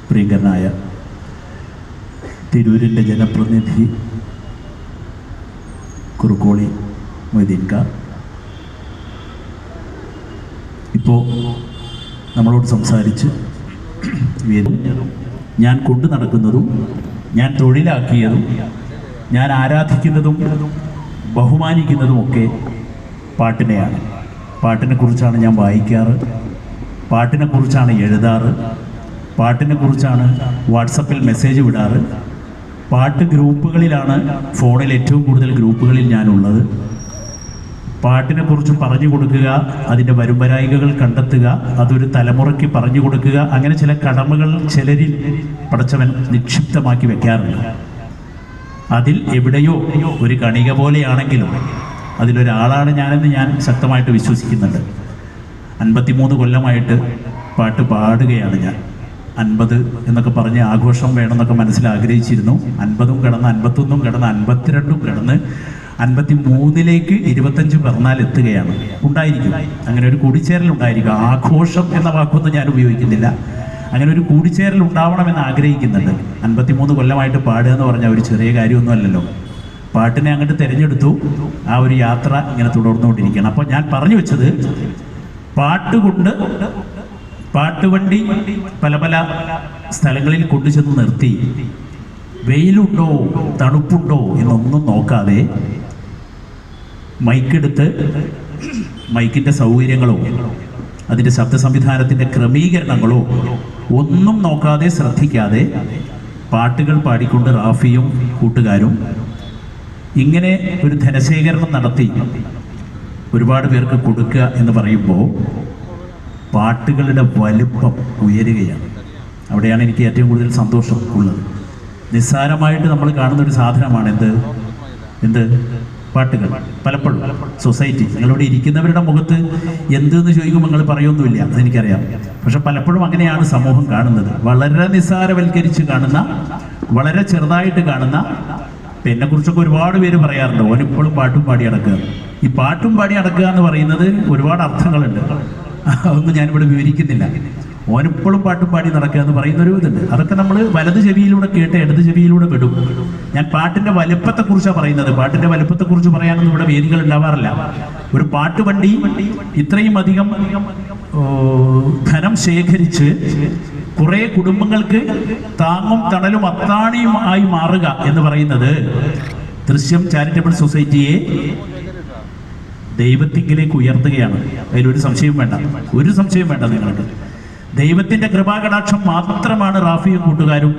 പ്രിയങ്കരനായ തിരൂരിൻ്റെ ജനപ്രതിനിധി കുറുക്കോളി മൊയ്തീൻക, ഇപ്പോൾ നമ്മളോട് സംസാരിച്ച് ഞാൻ കൊണ്ടു നടക്കുന്നതും ഞാൻ തൊഴിലാക്കിയതും ഞാൻ ആരാധിക്കുന്നതും ബഹുമാനിക്കുന്നതുമൊക്കെ പാട്ടിനെയാണ്. പാട്ടിനെക്കുറിച്ചാണ് ഞാൻ വായിക്കാറ്, പാട്ടിനെക്കുറിച്ചാണ് എഴുതാറ്, പാട്ടിനെക്കുറിച്ചാണ് വാട്സപ്പിൽ മെസ്സേജ് വിടാറ്. പാട്ട് ഗ്രൂപ്പുകളിലാണ്, ഫോണിൽ ഏറ്റവും കൂടുതൽ ഗ്രൂപ്പുകളിൽ ഞാനുള്ളത്. പാട്ടിനെക്കുറിച്ച് പറഞ്ഞു കൊടുക്കുക, അതിൻ്റെ വരുംവരായികകൾ കണ്ടെത്തുക, അതൊരു തലമുറയ്ക്ക് പറഞ്ഞു കൊടുക്കുക, അങ്ങനെ ചില കടമകൾ ചിലരിൽ പടച്ചവൻ നിക്ഷിപ്തമാക്കി വെക്കാറുണ്ട്. അതിൽ എവിടെയോ ഒരു കണിക പോലെയാണെങ്കിലും അതിലൊരാളാണ് ഞാനെന്ന് ഞാൻ ശക്തമായിട്ട് വിശ്വസിക്കുന്നുണ്ട്. 53 കൊല്ലമായിട്ട് പാട്ട് പാടുകയാണ് ഞാൻ. 50 എന്നൊക്കെ പറഞ്ഞ് ആഘോഷം വേണമെന്നൊക്കെ മനസ്സിൽ ആഗ്രഹിച്ചിരുന്നു. 50ഉം കടന്ന് 51ഉം കടന്ന് 52ഉം കടന്ന് 53ലേക്ക് 25 പിറന്നാൽ എത്തുകയാണ്. ഉണ്ടായിരിക്കും, അങ്ങനെ ഒരു കൂടിച്ചേരൽ ഉണ്ടായിരിക്കും. ആഘോഷം എന്ന വാക്കൊന്നും ഞാൻ ഉപയോഗിക്കുന്നില്ല. അങ്ങനെ ഒരു കൂടിച്ചേരൽ ഉണ്ടാവണമെന്ന് ആഗ്രഹിക്കുന്നുണ്ട്. 53 കൊല്ലമായിട്ട് പാടുക എന്ന് പറഞ്ഞാൽ ഒരു ചെറിയ കാര്യമൊന്നുമല്ലല്ലോ. പാട്ടിനെ അങ്ങോട്ട് തിരഞ്ഞെടുത്തു, ആ ഒരു യാത്ര ഇങ്ങനെ തുടർന്നുകൊണ്ടിരിക്കുകയാണ്. അപ്പോൾ ഞാൻ പറഞ്ഞു വെച്ചത്, പാട്ടുകൊണ്ട് പാട്ടുവണ്ടി പല പല സ്ഥലങ്ങളിൽ കൊണ്ടുചെന്ന് നിർത്തി വെയിലുണ്ടോ തണുപ്പുണ്ടോ എന്നൊന്നും നോക്കാതെ മൈക്കെടുത്ത് മൈക്കിൻ്റെ സൗകര്യങ്ങളോ അതിൻ്റെ ശബ്ദ സംവിധാനത്തിൻ്റെ ക്രമീകരണങ്ങളോ ഒന്നും നോക്കാതെ ശ്രദ്ധിക്കാതെ പാട്ടുകൾ പാടിക്കൊണ്ട് റാഫിയും കൂട്ടുകാരും ഇങ്ങനെ ഒരു ധനശേഖരണം നടത്തി ഒരുപാട് പേർക്ക് കൊടുക്കുക എന്ന് പറയുമ്പോൾ പാട്ടുകളുടെ വലുപ്പം ഉയരുകയാണ്. അവിടെയാണ് എനിക്ക് ഏറ്റവും കൂടുതൽ സന്തോഷം ഉള്ളത്. നിസ്സാരമായിട്ട് നമ്മൾ കാണുന്നൊരു സാധനമാണ് എന്ത് പാട്ടുകൾ. പലപ്പോഴും സൊസൈറ്റി, നിങ്ങളിവിടെ ഇരിക്കുന്നവരുടെ മുഖത്ത് എന്തെന്ന് ചോദിക്കുമ്പോൾ നിങ്ങൾ പറയൊന്നുമില്ല, അതെനിക്കറിയാം. പക്ഷെ പലപ്പോഴും അങ്ങനെയാണ് സമൂഹം കാണുന്നത്. വളരെ നിസ്സാരവൽക്കരിച്ച് കാണുന്ന, വളരെ ചെറുതായിട്ട് കാണുന്ന. എന്നെക്കുറിച്ചൊക്കെ ഒരുപാട് പേര് പറയാറുണ്ട്, ഓനിപ്പോഴും പാട്ടും പാടി അടക്കുക. ഈ പാട്ടും പാടി അടക്കുക എന്ന് പറയുന്നത് ഒരുപാട് അർത്ഥങ്ങളുണ്ട്, അതൊന്നും ഞാനിവിടെ വിവരിക്കുന്നില്ല. ഓനിപ്പോഴും പാട്ടും പാടി നടക്കുക എന്ന് പറയുന്നൊരു ഇതുണ്ട്. അതൊക്കെ നമ്മൾ വലത് ചെവിയിലൂടെ കേട്ട് ഇടത് ചെവിയിലൂടെ വിടും. ഞാൻ പാട്ടിൻ്റെ വലുപ്പത്തെക്കുറിച്ചാണ് പറയുന്നത്. പാട്ടിൻ്റെ വലുപ്പത്തെക്കുറിച്ച് പറയാനൊന്നും ഇവിടെ വേദികൾ ഉണ്ടാവാറില്ല. ഒരു പാട്ടുവണ്ടി ഇത്രയും അധികം ധനം ശേഖരിച്ച് കുറേ കുടുംബങ്ങൾക്ക് താങ്ങും തണലും അത്താണിയും ആയി മാറുക എന്ന് പറയുന്നത് ദൃശ്യം ചാരിറ്റബിൾ സൊസൈറ്റിയെ ദൈവത്തിങ്കിലേക്ക് ഉയർത്തുകയാണ്. അതിലൊരു സംശയവും വേണ്ട, ഒരു സംശയവും വേണ്ട നിങ്ങൾക്ക്. ദൈവത്തിൻ്റെ കൃപാകടാക്ഷം മാത്രമാണ് റാഫിയും കൂട്ടുകാരും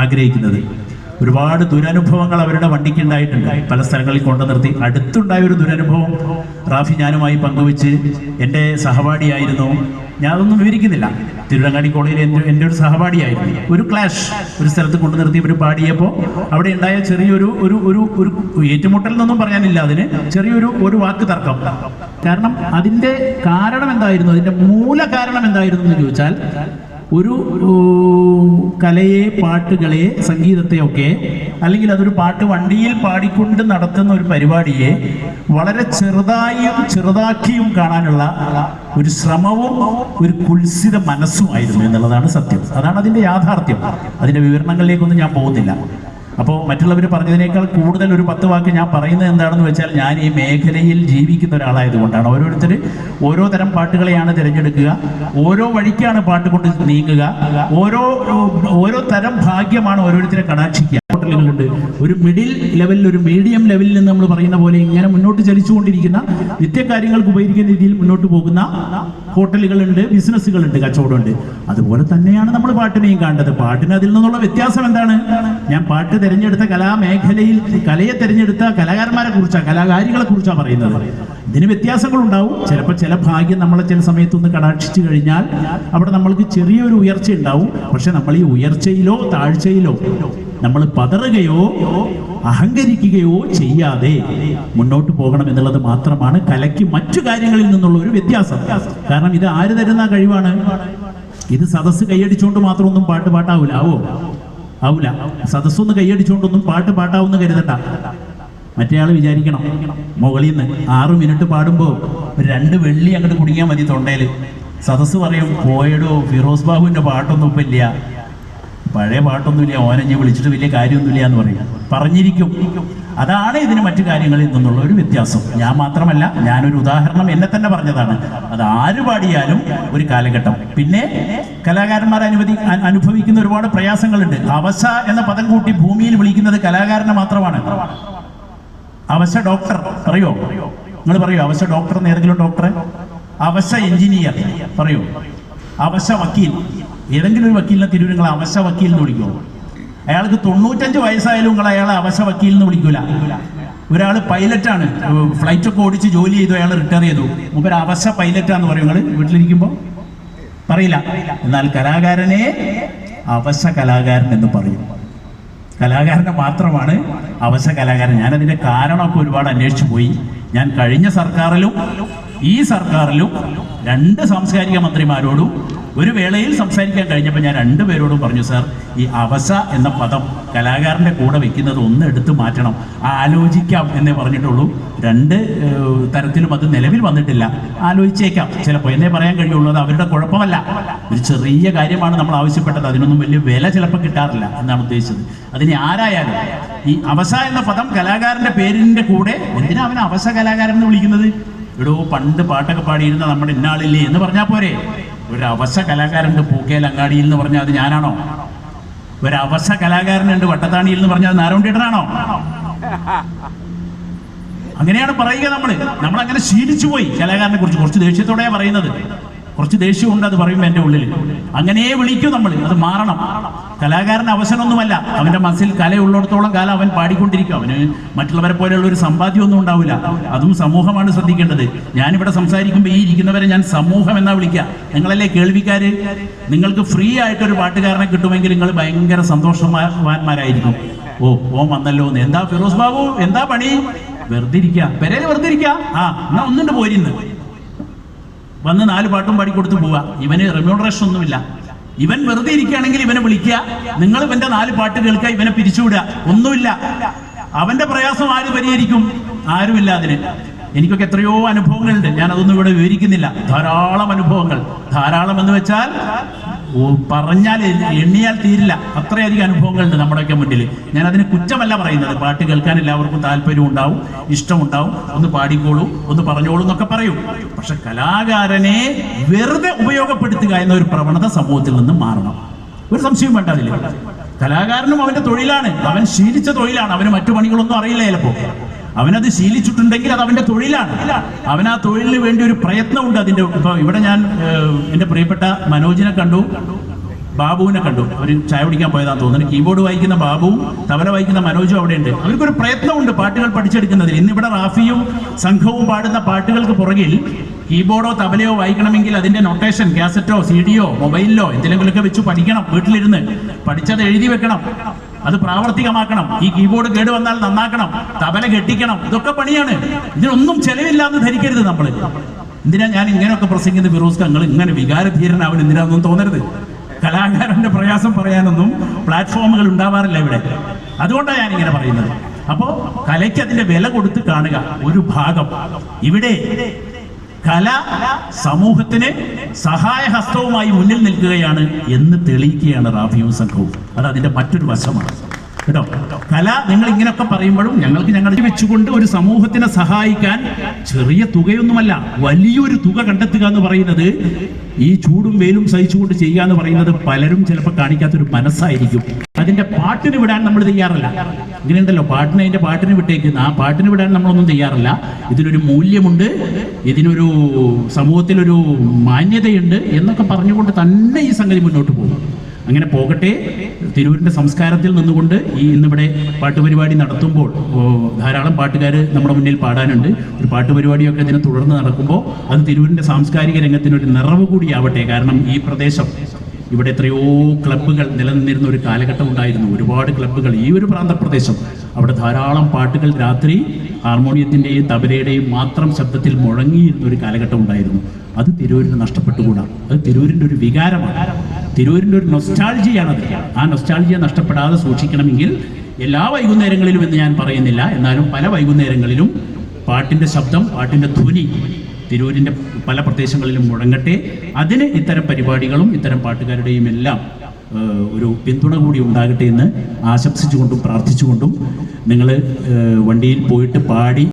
ആഗ്രഹിക്കുന്നത്. ഒരുപാട് ദുരനുഭവങ്ങൾ അവരുടെ വണ്ടിക്ക് ഉണ്ടായിട്ടുണ്ട്, പല സ്ഥലങ്ങളിൽ കൊണ്ടു നിർത്തി. അടുത്തുണ്ടായ ഒരു ദുരനുഭവം റാഫി ഞാനുമായി പങ്കുവെച്ച്, എൻ്റെ സഹപാഠിയായിരുന്നു. ഞാൻ അതൊന്നും വിവരിക്കുന്നില്ല. തിരുവനങ്ങാടി കോളേജിൽ എൻ്റെ ഒരു സഹപാഠിയായിരുന്നു. ഒരു ക്ലാഷ് ഒരു സ്ഥലത്ത് കൊണ്ടു നിർത്തി ഇവർ പാടിയപ്പോൾ അവിടെ ഉണ്ടായ ചെറിയൊരു ഒരു ഒരു ഒരു ഏറ്റുമുട്ടൽ എന്നൊന്നും പറയാനില്ല, അതിന് ചെറിയൊരു വാക്ക് തർക്കം. കാരണം അതിൻ്റെ കാരണം എന്തായിരുന്നു, അതിൻ്റെ മൂല കാരണം എന്തായിരുന്നു എന്ന് ചോദിച്ചാൽ, ഒരു കലയെ, പാട്ടുകളെ, സംഗീതത്തെയൊക്കെ, അല്ലെങ്കിൽ അതൊരു പാട്ട് വണ്ടിയിൽ പാടിക്കൊണ്ട് നടത്തുന്ന ഒരു പരിപാടിയെ വളരെ ചെറുതാക്കിയും കാണാനുള്ള ഒരു ശ്രമവും ഒരു കുൽസിത മനസ്സുമായിരുന്നു എന്നുള്ളതാണ് സത്യം. അതാണ് അതിൻ്റെ യാഥാർത്ഥ്യം. അതിൻ്റെ വിവരണങ്ങളിലേക്കൊന്നും ഞാൻ പോകുന്നില്ല. അപ്പോൾ മറ്റുള്ളവർ പറഞ്ഞതിനേക്കാൾ കൂടുതൽ ഒരു 10 വാക്ക് ഞാൻ പറയുന്നത് എന്താണെന്ന് വെച്ചാൽ, ഞാൻ ഈ മേഖലയിൽ ജീവിക്കുന്ന ഒരാളായതുകൊണ്ടാണ്. ഓരോരുത്തർ ഓരോ തരം പാട്ടുകളെയാണ് തിരഞ്ഞെടുക്കുക, ഓരോ വഴിക്കാണ് പാട്ട് കൊണ്ട് നീങ്ങുക, ഓരോ തരം ഭാഗ്യമാണ് ഓരോരുത്തരെ കടാക്ഷിക്കുക. ഹോട്ടലുകളുണ്ട്, ഒരു മിഡിൽ ലെവലിൽ, ഒരു മീഡിയം ലെവലിൽ നിന്ന് നമ്മൾ പറയുന്ന പോലെ ഇങ്ങനെ മുന്നോട്ട് ചലിച്ചുകൊണ്ടിരിക്കുന്ന, നിത്യകാര്യങ്ങൾക്ക് ഉപകരിക്കുന്ന രീതിയിൽ മുന്നോട്ട് പോകുന്ന ഹോട്ടലുകളുണ്ട്, ബിസിനസ്സുകളുണ്ട്, കച്ചവടമുണ്ട്. അതുപോലെ തന്നെയാണ് നമ്മൾ പാട്ടിനെയും കാണേണ്ടത്. പാട്ടിന് അതിൽ നിന്നുള്ള വ്യത്യാസം എന്താണ്? ഞാൻ പാട്ട് തിരഞ്ഞെടുത്ത കലാമേഖലയിൽ, കലയെ തിരഞ്ഞെടുത്ത കലാകാരന്മാരെ കുറിച്ചാണ്, കലാകാരികളെ കുറിച്ചാണ് പറയുന്നത്. ഇതിന് വ്യത്യാസങ്ങളുണ്ടാവും. ചിലപ്പോൾ ചില ഭാഗ്യം നമ്മളെ ചില സമയത്തൊന്ന് കടാക്ഷിച്ചു കഴിഞ്ഞാൽ അവിടെ നമ്മൾക്ക് ചെറിയൊരു ഉയർച്ച ഉണ്ടാവും. പക്ഷെ നമ്മൾ ഈ ഉയർച്ചയിലോ താഴ്ചയിലോ നമ്മൾ പതറുകയോ അഹങ്കരിക്കുകയോ ചെയ്യാതെ മുന്നോട്ട് പോകണം എന്നുള്ളത് മാത്രമാണ് കലയ്ക്ക് മറ്റു കാര്യങ്ങളിൽ നിന്നുള്ള ഒരു വ്യത്യാസം. കാരണം ഇത് ആര് തരുന്ന കഴിവാണ്? ഇത് സദസ്സ് കൈയടിച്ചുകൊണ്ട് മാത്രമൊന്നും പാട്ടാവൂല. ആവൂല. സദസ്സൊന്ന് കൈയടിച്ചുകൊണ്ടൊന്നും പാട്ടാവുന്ന കരുതണ്ട. മറ്റേയാൾ വിചാരിക്കണം മുകളിൽ നിന്ന് 6 മിനിറ്റ് പാടുമ്പോൾ 2 വെള്ളി അങ്ങോട്ട് കുടുങ്ങിയാൽ മതി തൊണ്ടയിൽ. സദസ്സ് പറയും, പോയടോ ഫിറോസ് ബാബുവിൻ്റെ പാട്ടൊന്നും ഇപ്പം ഇല്ല, പഴയ പാട്ടൊന്നുമില്ല, ഓനഞ്ഞ് വിളിച്ചിട്ട് വലിയ കാര്യമൊന്നുമില്ല എന്ന് പറയും, പറഞ്ഞിരിക്കും. അതാണ് ഇതിന് മറ്റു കാര്യങ്ങളിൽ നിന്നുള്ള ഒരു വ്യത്യാസം. ഞാൻ മാത്രമല്ല, ഞാനൊരു ഉദാഹരണം എന്നെ തന്നെ പറഞ്ഞതാണ്. അത് ആര് പാടിയാലും ഒരു കാലഘട്ടം. പിന്നെ കലാകാരന്മാർ അനുഭവിക്കുന്ന ഒരുപാട് പ്രയാസങ്ങളുണ്ട്. അവശ എന്ന പദം കൂട്ടി ഭൂമിയിൽ വിളിക്കുന്നത് കലാകാരനെ മാത്രമാണ്. അവശ ഡോക്ടർ പറയോ? നിങ്ങൾ പറയോ അവശ ഡോക്ടർ എന്ന്? ഏതെങ്കിലും ഡോക്ടറെ? അവശ എഞ്ചിനീയർ പറയോ? അവശ വക്കീൽ? ഏതെങ്കിലും ഒരു വക്കീലിനെ തിരൂർ നിങ്ങൾ അവശ വക്കീൽ എന്ന് വിളിക്കുമോ? അയാൾക്ക് 95 വയസ്സായാലും നിങ്ങൾ അയാളെ അവശ വക്കീൽ എന്ന് വിളിക്കൂല. ഒരാൾ പൈലറ്റാണ്, ഫ്ലൈറ്റൊക്കെ ഓടിച്ച് ജോലി ചെയ്തു, അയാൾ റിട്ടയർ ചെയ്തു, മുമ്പ് അവശ പൈലറ്റാന്ന് പറയും നിങ്ങൾ വീട്ടിലിരിക്കുമ്പോൾ? പറയില്ല. എന്നാൽ കലാകാരനെ അവശ കലാകാരൻ എന്ന് പറയും. കലാകാരനെ മാത്രമാണ് അവശ കലാകാരൻ. ഞാനതിൻ്റെ കാരണമൊക്കെ ഒരുപാട് അന്വേഷിച്ചു പോയി. ഞാൻ കഴിഞ്ഞ സർക്കാരിലും ഈ സർക്കാരിലും 2 സാംസ്കാരിക മന്ത്രിമാരോടും ഒരു വേളയിൽ സംസാരിക്കാൻ കഴിഞ്ഞപ്പോൾ ഞാൻ 2 പേരോടും പറഞ്ഞു, സാർ, ഈ അവശ എന്ന പദം കലാകാരൻ്റെ കൂടെ വെക്കുന്നത് ഒന്ന് എടുത്തു മാറ്റണം, ആലോചിക്കാം എന്നേ പറഞ്ഞിട്ടുള്ളൂ. 2 തരത്തിലും അത് നിലവിൽ വന്നിട്ടില്ല. ആലോചിച്ചേക്കാം ചിലപ്പോൾ എന്നേ പറയാൻ കഴിയുള്ളൂ. അത് അവരുടെ കുഴപ്പമല്ല, ഒരു ചെറിയ കാര്യമാണ് നമ്മൾ ആവശ്യപ്പെട്ടത്. അതിനൊന്നും വലിയ വില ചിലപ്പോൾ കിട്ടാറില്ല എന്നാണ് ഉദ്ദേശിച്ചത്. അതിന് ആരായാലും ഈ അവശ എന്ന പദം കലാകാരൻ്റെ പേരിൻ്റെ കൂടെ എന്തിനാ അവനെ അവശ കലാകാരൻ എന്ന് വിളിക്കുന്നത്? ഇവിടെ പണ്ട് പാട്ടൊക്കെ പാടിയിരുന്ന നമ്മുടെ ഇന്നാളില്ലേ എന്ന് പറഞ്ഞാൽ പോരെ? ഒരു അവശ കലാകാരനുണ്ട് പൂക്കേൽ അങ്ങാടിയിൽ എന്ന് പറഞ്ഞാൽ അത് ഞാനാണോ? ഒരു അവശ കലാകാരനുണ്ട് വട്ടത്താണിയിൽ എന്ന് പറഞ്ഞാൽ അത് നാരോണ്ടിട്ടനാണോ? അങ്ങനെയാണ് പറയുക. നമ്മളങ്ങനെ ശീലിച്ചു പോയി കലാകാരനെ കുറിച്ച്. കുറച്ച് ദേഷ്യത്തോടെയാണ് പറയുന്നത്, കുറച്ച് ദേഷ്യമുണ്ട് അത് പറയുമ്പോൾ എൻ്റെ ഉള്ളിൽ. അങ്ങനെ വിളിക്കും നമ്മൾ. അത് മാറണം. കലാകാരൻ അവശനൊന്നുമല്ല. അവൻ്റെ മനസ്സിൽ കലയുള്ളിടത്തോളം കാലം അവൻ പാടിക്കൊണ്ടിരിക്കും. അവന് മറ്റുള്ളവരെ പോലെയുള്ള ഒരു സമ്പാദ്യമൊന്നും ഉണ്ടാവില്ല. അതും സമൂഹമാണ് ശ്രദ്ധിക്കേണ്ടത്. ഞാനിവിടെ സംസാരിക്കുമ്പോൾ ഈ ഇരിക്കുന്നവരെ ഞാൻ സമൂഹം എന്നാ വിളിക്കുക. നിങ്ങളല്ലേ കേൾവിക്കാര്? നിങ്ങൾക്ക് ഫ്രീ ആയിട്ടൊരു പാട്ടുകാരനെ കിട്ടുമെങ്കിൽ നിങ്ങൾ ഭയങ്കര സന്തോഷവാന്മാരായിരിക്കും. ഓ വന്നല്ലോ എന്ന്. എന്താ ഫിറോസ് ബാബു, എന്താ പണി? വെറുതെ ഇരിക്കുക, പെരേല് വെറുതെ ഇരിക്കുക. എന്നാ ഒന്നുണ്ട് പോരിന്ന് വന്ന് 4 പാട്ടും പാടിക്കൊടുത്ത് പോവുക. ഇവന് റെമ്യൂണറേഷൻ ഒന്നുമില്ല. ഇവൻ വെറുതെ ഇരിക്കുകയാണെങ്കിൽ ഇവനെ വിളിക്കുക, നിങ്ങൾ ഇവന്റെ 4 പാട്ട് കേൾക്കുക, ഇവനെ പിരിച്ചുവിടുക. ഒന്നുമില്ല. അവന്റെ പ്രയാസം ആര് പരിഹരിക്കും? ആരുമില്ല അതിന്. എനിക്കൊക്കെ എത്രയോ അനുഭവങ്ങളുണ്ട്, ഞാൻ അതൊന്നും ഇവിടെ വിവരിക്കുന്നില്ല. ധാരാളം അനുഭവങ്ങൾ. ധാരാളം എന്ന് വെച്ചാൽ പറഞ്ഞാൽ എണ്ണിയാൽ തീരില്ല, അത്രയധികം അനുഭവങ്ങളുണ്ട് നമ്മുടെയൊക്കെ മുന്നിൽ. ഞാൻ അതിന് കുറ്റമല്ല പറയുന്നത്. പാട്ട് കേൾക്കാൻ എല്ലാവർക്കും താല്പര്യം ഉണ്ടാവും, ഇഷ്ടമുണ്ടാവും. ഒന്ന് പാടിക്കോളൂ, ഒന്ന് പറഞ്ഞോളൂ എന്നൊക്കെ പറയും. പക്ഷെ കലാകാരനെ വെറുതെ ഉപയോഗപ്പെടുത്തുക എന്ന ഒരു പ്രവണത സമൂഹത്തിൽ നിന്ന് മാറണം. ഒരു സംശയം വേണ്ട അതിൽ. കലാകാരനും അവന്റെ തൊഴിലാണ്, അവൻ ശീലിച്ച തൊഴിലാണ്. അവന് മറ്റു പണികളൊന്നും അറിയില്ല. ചിലപ്പോൾ അവനത് ശീലിച്ചിട്ടുണ്ടെങ്കിൽ അത് അവന്റെ തൊഴിലാണ്. അവൻ ആ തൊഴിലിന് വേണ്ടി ഒരു പ്രയത്നമുണ്ട് അതിൻ്റെ. ഇപ്പോൾ ഇവിടെ ഞാൻ എൻ്റെ പ്രിയപ്പെട്ട മനോജിനെ കണ്ടു, ബാബുവിനെ കണ്ടു. അവർ ചായ കുടിക്കാൻ പോയതാന്ന് തോന്നുന്നു. കീബോർഡ് വായിക്കുന്ന ബാബുവും തബല വായിക്കുന്ന മനോജും അവിടെ ഉണ്ട്. അവർക്കൊരു പ്രയത്നമുണ്ട് പാട്ടുകൾ പഠിച്ചെടുക്കുന്നതിൽ. ഇന്നിവിടെ റാഫിയും സംഘവും പാടുന്ന പാട്ടുകൾക്ക് പുറകിൽ കീബോർഡോ തബലയോ വായിക്കണമെങ്കിൽ അതിൻ്റെ നൊട്ടേഷൻ കാസറ്റോ CD-യോ മൊബൈലിലോ എന്തെങ്കിലുമൊക്കെ വെച്ച് പഠിക്കണം. വീട്ടിലിരുന്ന് പഠിച്ചത് എഴുതി വെക്കണം, അത് പ്രാവർത്തികമാക്കണം. ഈ കീബോർഡ് കേട് വന്നാൽ നന്നാക്കണം, തബല കെട്ടിക്കണം. ഇതൊക്കെ പണിയാണ്. ഇതിനൊന്നും ചെലവില്ല എന്ന് ധരിക്കരുത് നമ്മൾ. എന്തിനാ ഞാൻ ഇങ്ങനെയൊക്കെ പ്രസംഗിക്കുന്നത്? ഫിറോസ് നിങ്ങൾ ഇങ്ങനെ വികാരധീരനാവൻ എന്തിനാണെന്നും തോന്നരുത്. കലാകാരന്റെ പ്രയാസം പറയാനൊന്നും പ്ലാറ്റ്ഫോമുകൾ ഉണ്ടാവാറില്ല ഇവിടെ. അതുകൊണ്ടാണ് ഞാൻ ഇങ്ങനെ പറയുന്നത്. അപ്പോൾ കലയ്ക്ക് അതിന്റെ വില കൊടുത്ത് കാണുക ഒരു ഭാഗം. ഇവിടെ കല സമൂഹത്തിന് സഹായഹസ്തവുമായി മുന്നിൽ നിൽക്കുകയാണ് എന്ന് തെളിയിക്കുകയാണ് റാഫിയും സംഘവും. അത് അതിന്റെ മറ്റൊരു വശമാണ് കേട്ടോ. കല നിങ്ങൾ ഇങ്ങനെയൊക്കെ പറയുമ്പോഴും ഞങ്ങൾക്ക് വെച്ചുകൊണ്ട് ഒരു സമൂഹത്തിനെ സഹായിക്കാൻ ചെറിയ തുകയൊന്നുമല്ല, വലിയൊരു തുക കണ്ടെത്തുക എന്ന് പറയുന്നത്, ഈ ചൂടും വെയിലും സഹിച്ചുകൊണ്ട് ചെയ്യുക എന്ന് പറയുന്നത് പലരും ചിലപ്പോൾ കാണിക്കാത്തൊരു മനസ്സായിരിക്കും. അതിന്റെ പാട്ടിന് വിടാൻ നമ്മൾ തയ്യാറല്ല. ഇങ്ങനെയുണ്ടല്ലോ, അതിന്റെ പാട്ടിന് വിട്ടേക്കുന്ന ആ പാട്ടിന് വിടാൻ നമ്മളൊന്നും തയ്യാറല്ല. ഇതിനൊരു മൂല്യമുണ്ട്, ഇതിനൊരു സമൂഹത്തിലൊരു മാന്യതയുണ്ട് എന്നൊക്കെ പറഞ്ഞുകൊണ്ട് തന്നെ ഈ സംഗതി മുന്നോട്ട് പോകും. അങ്ങനെ പോകട്ടെ. തിരൂരിൻ്റെ സംസ്കാരത്തിൽ നിന്നുകൊണ്ട് ഇന്നിവിടെ പാട്ടുപരിപാടി നടത്തുമ്പോൾ ധാരാളം പാട്ടുകാർ നമ്മുടെ മുന്നിൽ പാടാനുണ്ട്. ഒരു പാട്ടുപരിപാടിയൊക്കെ ഇതിനെ തുടർന്ന് നടക്കുമ്പോൾ അത് തിരൂരിൻ്റെ സാംസ്കാരിക രംഗത്തിനൊരു നിറവ് കൂടിയാവട്ടെ. കാരണം ഈ പ്രദേശം, ഇവിടെ എത്രയോ ക്ലബ്ബുകൾ നിലനിന്നിരുന്ന ഒരു കാലഘട്ടം ഉണ്ടായിരുന്നു. ഒരുപാട് ക്ലബ്ബുകൾ ഈ ഒരു പ്രാന്തപ്രദേശം. അവിടെ ധാരാളം പാട്ടുകൾ രാത്രി ഹാർമോണിയത്തിൻ്റെയും തബലയുടെയും മാത്രം ശബ്ദത്തിൽ മുഴങ്ങിയിരുന്ന ഒരു കാലഘട്ടം ഉണ്ടായിരുന്നു. അത് തിരൂരിന് നഷ്ടപ്പെട്ടുകൂടാ. അത് തിരൂരിൻ്റെ ഒരു വികാരമാണ്, തിരൂരിൻ്റെ ഒരു നൊസ്റ്റാൾജിയാണത്. ആ നൊസ്റ്റാൾജിയ നഷ്ടപ്പെടാതെ സൂക്ഷിക്കണമെങ്കിൽ എല്ലാ വൈകുന്നേരങ്ങളിലും എന്ന് ഞാൻ പറയുന്നില്ല, എന്നാലും പല വൈകുന്നേരങ്ങളിലും പാട്ടിൻ്റെ ശബ്ദം, പാട്ടിൻ്റെ ധ്വനി തിരൂരിൻ്റെ പല പ്രദേശങ്ങളിലും മുഴങ്ങട്ടെ. അതിന് ഇത്തരം പരിപാടികളും ഇത്തരം പാട്ടുകാരുടെയും എല്ലാം ഒരു പിന്തുണ കൂടി ഉണ്ടാകട്ടെ എന്ന് ആശംസിച്ചുകൊണ്ടും പ്രാർത്ഥിച്ചുകൊണ്ടും നിങ്ങൾ വണ്ടിയിൽ പോയിട്ട് പാടി